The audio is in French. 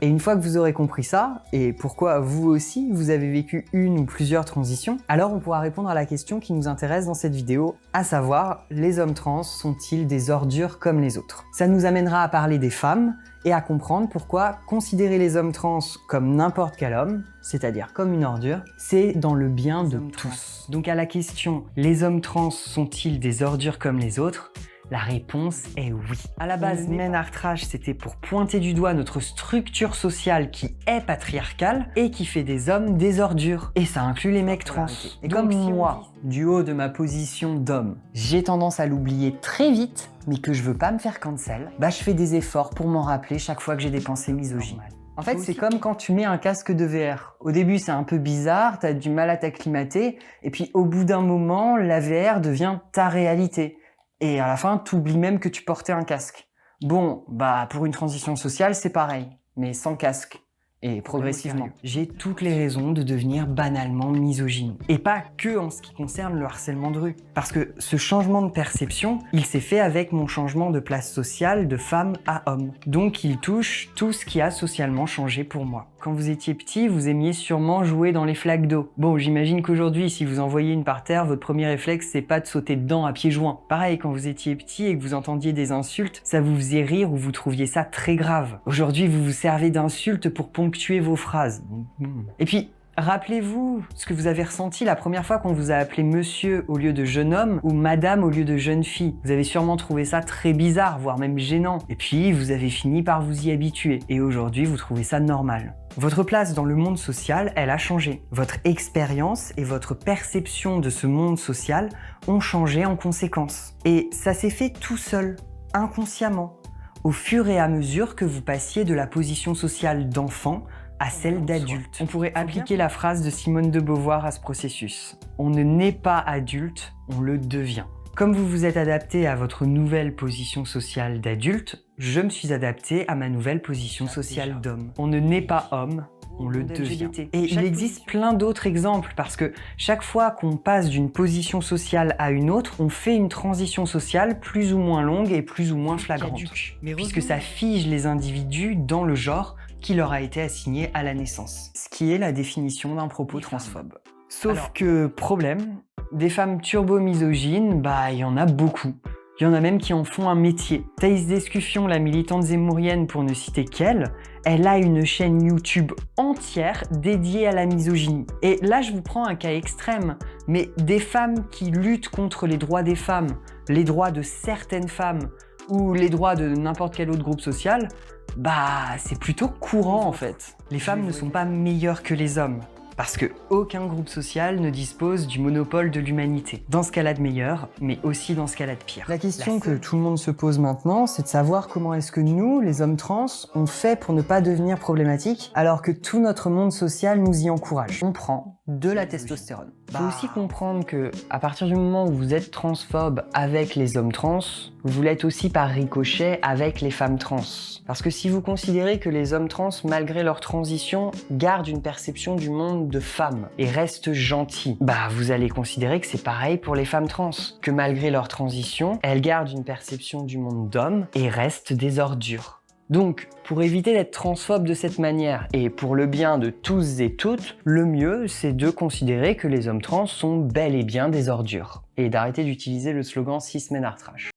Et une fois que vous aurez compris ça, et pourquoi vous aussi, vous avez vécu une ou plusieurs transitions, alors on pourra répondre à la question qui nous intéresse dans cette vidéo, à savoir, les hommes trans sont-ils des ordures comme les autres? Ça nous amènera à parler des femmes et à comprendre pourquoi considérer les hommes trans comme n'importe quel homme, c'est-à-dire comme une ordure, c'est dans le bien de tous. Donc à la question, les hommes trans sont-ils des ordures comme les autres? La réponse est oui. À la base, Men Are Trash, c'était pour pointer du doigt notre structure sociale qui est patriarcale et qui fait des hommes des ordures. Et ça inclut les mecs trans. Et comme moi, du haut de ma position d'homme, j'ai tendance à l'oublier très vite, mais que je veux pas me faire cancel, bah je fais des efforts pour m'en rappeler chaque fois que j'ai des pensées misogynes. En fait, c'est comme quand tu mets un casque de VR. Au début, c'est un peu bizarre, t'as du mal à t'acclimater, et puis au bout d'un moment, la VR devient ta réalité. Et à la fin, t'oublies même que tu portais un casque. Bon, bah pour une transition sociale, c'est pareil, mais sans casque. Et progressivement. J'ai toutes les raisons de devenir banalement misogyne. Et pas que en ce qui concerne le harcèlement de rue. Parce que ce changement de perception, il s'est fait avec mon changement de place sociale de femme à homme. Donc il touche tout ce qui a socialement changé pour moi. Quand vous étiez petit, vous aimiez sûrement jouer dans les flaques d'eau. Bon, j'imagine qu'aujourd'hui, si vous en voyez une par terre, votre premier réflexe, c'est pas de sauter dedans à pieds joints. Pareil, quand vous étiez petit et que vous entendiez des insultes, ça vous faisait rire ou vous trouviez ça très grave. Aujourd'hui, vous vous servez d'insultes pour ponctuer vos phrases. Et puis, rappelez-vous ce que vous avez ressenti la première fois qu'on vous a appelé monsieur au lieu de jeune homme ou madame au lieu de jeune fille. Vous avez sûrement trouvé ça très bizarre, voire même gênant. Et puis, vous avez fini par vous y habituer. Et aujourd'hui, vous trouvez ça normal. Votre place dans le monde social, elle a changé. Votre expérience et votre perception de ce monde social ont changé en conséquence. Et ça s'est fait tout seul, inconsciemment, au fur et à mesure que vous passiez de la position sociale d'enfant à celle d'adulte. On pourrait appliquer la phrase de Simone de Beauvoir à ce processus. On ne naît pas adulte, on le devient. Comme vous vous êtes adapté à votre nouvelle position sociale d'adulte, je me suis adapté à ma nouvelle position sociale d'homme. On ne naît pas homme, on le devient. Et il existe plein d'autres exemples parce que chaque fois qu'on passe d'une position sociale à une autre, on fait une transition sociale plus ou moins longue et plus ou moins flagrante. Puisque ça fige les individus dans le genre qui leur a été assigné à la naissance. Ce qui est la définition d'un propos transphobe. Sauf que, problème, des femmes turbo-misogynes, bah il y en a beaucoup. Il y en a même qui en font un métier. Thaïs Descuffion, la militante zémourienne pour ne citer qu'elle, elle a une chaîne YouTube entière dédiée à la misogynie. Et là, je vous prends un cas extrême, mais des femmes qui luttent contre les droits des femmes, les droits de certaines femmes, ou les droits de n'importe quel autre groupe social, bah c'est plutôt courant en fait. Les femmes ne sont pas meilleures que les hommes. Parce que aucun groupe social ne dispose du monopole de l'humanité. Dans ce cas-là de meilleur, mais aussi dans ce cas-là de pire. La question que tout le monde se pose maintenant, c'est de savoir comment est-ce que nous, les hommes trans, on fait pour ne pas devenir problématiques, alors que tout notre monde social nous y encourage. On prend de la testostérone. Faut aussi comprendre que, à partir du moment où vous êtes transphobe avec les hommes trans, vous l'êtes aussi par ricochet avec les femmes trans. Parce que si vous considérez que les hommes trans, malgré leur transition, gardent une perception du monde de femme et restent gentils, bah vous allez considérer que c'est pareil pour les femmes trans. Que malgré leur transition, elles gardent une perception du monde d'homme et restent des ordures. Donc, pour éviter d'être transphobe de cette manière, et pour le bien de tous et toutes, le mieux, c'est de considérer que les hommes trans sont bel et bien des ordures. Et d'arrêter d'utiliser le slogan « Cis Men Are Trash ».